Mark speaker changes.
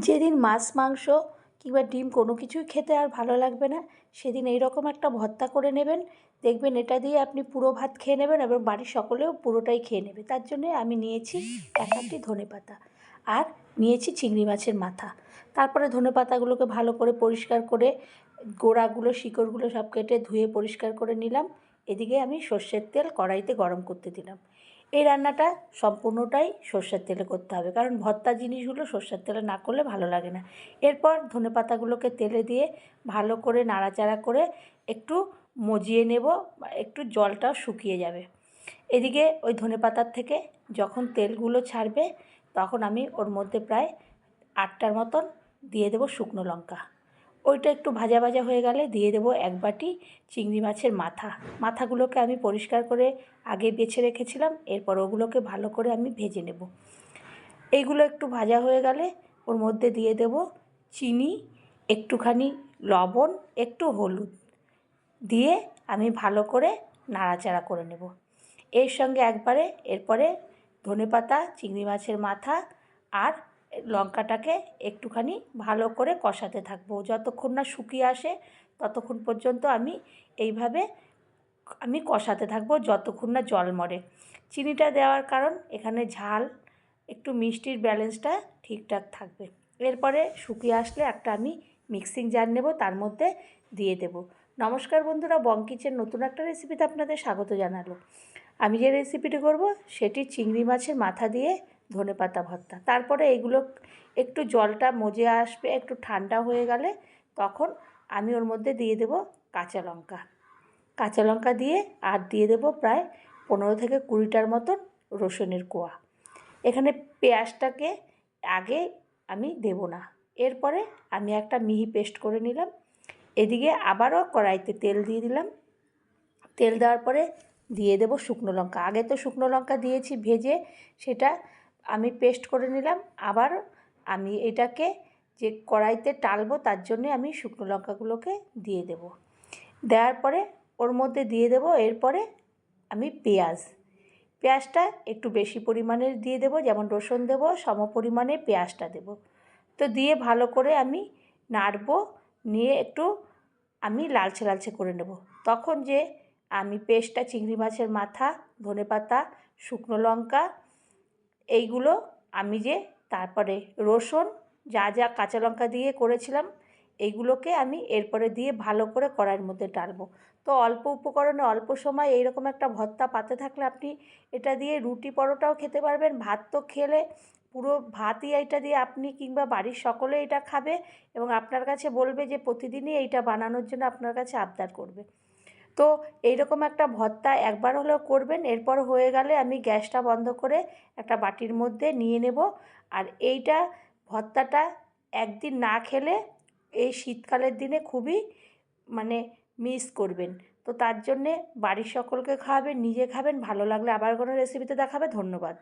Speaker 1: যেদিন মাছ মাংস কিংবা ডিম কোনো কিছুই খেতে আর ভালো লাগবে না, সেদিন এই রকম একটা ভর্তা করে নেবেন। দেখবেন এটা দিয়ে আপনি পুরো ভাত খেয়ে নেবেন এবং বাড়ির সকলেও পুরোটাই খেয়ে নেবে। তার জন্যে আমি নিয়েছি এক আঁটি ধনেপাতা আর নিয়েছি চিংড়ি মাছের মাথা। তারপরে ধনেপাতাগুলোকে ভালো করে পরিষ্কার করে গোড়াগুলো শিকড়গুলো সব কেটে ধুয়ে পরিষ্কার করে নিলাম। এদিকে আমি সর্ষের তেল কড়াইতে গরম করতে দিলাম। এই রান্নাটা সম্পূর্ণটাই সর্ষের তেলে করতে হবে, কারণ ভর্তা জিনিসগুলো সর্ষের তেলে না করলে ভালো লাগে না। এরপর ধনেপাতাগুলোকে তেলে দিয়ে ভালো করে নাড়াচাড়া করে একটু মজিয়ে নেব, একটু জলটাও শুকিয়ে যাবে। এদিকে ওই ধনেপাতার থেকে যখন তেলগুলো ছাড়বে তখন আমি ওর মধ্যে প্রায় 8টার মতন দিয়ে দেবো শুকনো লঙ্কা। ওইটা একটু ভাজা ভাজা হয়ে গেলে দিয়ে দেবো এক বাটি চিংড়ি মাছের মাথাগুলোকে আমি পরিষ্কার করে আগে বেছে রেখেছিলাম। এরপর ওগুলোকে ভালো করে আমি ভেজে নেব। এইগুলো একটু ভাজা হয়ে গেলে ওর মধ্যে দিয়ে দেব চিনি, একটুখানি লবণ, একটু হলুদ দিয়ে আমি ভালো করে নাড়াচাড়া করে নেব। এর সঙ্গে এরপরে ধনেপাতা, চিংড়ি মাছের মাথা আর লঙ্কাটাকে একটুখানি ভালো করে কষাতে থাকবো। যতক্ষণ না শুকিয়ে আসে ততক্ষণ পর্যন্ত আমি এইভাবে কষাতে থাকবো, যতক্ষণ না জল মরে। চিনিটা দেওয়ার কারণ এখানে ঝাল একটু মিষ্টির ব্যালেন্সটা ঠিকঠাক থাকবে। এরপরে শুকিয়ে আসলে একটা আমি মিক্সিং জার নেব, তার মধ্যে দিয়ে দেব। নমস্কার বন্ধুরা, বং কিচেন নতুন একটা রেসিপিতে আপনাদের স্বাগত জানালো। আমি যে রেসিপিটি করব সেটি চিংড়ি মাছের মাথা দিয়ে ধনেপাতা ভর্তা। তারপরে এগুলো একটু জলটা মজে আসবে, একটু ঠান্ডা হয়ে গেলে তখন আমি ওর মধ্যে দিয়ে দেব কাঁচা লঙ্কা দিয়ে আর দিয়ে দেব প্রায় 15 থেকে 20টার মতন রসুনের কোয়া। এখানে পেঁয়াজটাকে আগে আমি দেব না। এরপরে আমি একটা মিহি পেস্ট করে নিলাম। এদিকে আবারও কড়াইতে তেল দিয়ে দিলাম। তেল দেওয়ার পরে দিয়ে দেব শুকনো লঙ্কা। আগে তো শুকনো লঙ্কা দিয়েছি ভেজে, সেটা আমি পেস্ট করে নিলাম। আবার আমি এটাকে যে কড়াইতে টালবো তার জন্যে আমি শুকনো লঙ্কাগুলোকে দিয়ে দেব। দেওয়ার পরে ওর মধ্যে দিয়ে দেব এরপরে আমি পেঁয়াজটা একটু বেশি পরিমাণের দিয়ে দেব, যেমন রসুন দেব সম পরিমাণে পেঁয়াজটা দেব। তো দিয়ে ভালো করে আমি নাড়বো, নিয়ে একটু আমি লালচে করে নেব। তখন যে আমি পেস্টটা চিংড়ি মাছের মাথা, ধনেপাতা, শুকনো লঙ্কা এইগুলো আমি যে তারপরে রসুন যা কাঁচা লঙ্কা দিয়ে করেছিলাম এইগুলোকে আমি এরপরে দিয়ে ভালো করে কড়াইয়ের মধ্যে ঢালবো। তো অল্প উপকরণে অল্প সময় এইরকম একটা ভর্তা পাতে থাকলে আপনি এটা দিয়ে রুটি পরোটাও খেতে পারবেন। ভাত তো খেলে পুরো ভাতই এইটা দিয়ে আপনি কিংবা বাড়ির সকলে এটা খাবে এবং আপনার কাছে বলবে যে প্রতিদিনই এইটা বানানোর জন্য আপনার কাছে আবদার করবে। তো এইরকম একটা ভর্তা একবার হলেও করবেন। এরপর হয়ে গেলে আমি গ্যাসটা বন্ধ করে একটা বাটির মধ্যে নিয়ে নেব। আর এইটা ভর্তাটা একদিন না খেলে এই শীতকালের দিনে খুবই মিস করবেন। তো তার জন্যে বাড়ির সকলকে খাওয়াবেন, নিজে খাবেন। ভালো লাগলে আবার কোনো রেসিপিতে দেখাবে। ধন্যবাদ।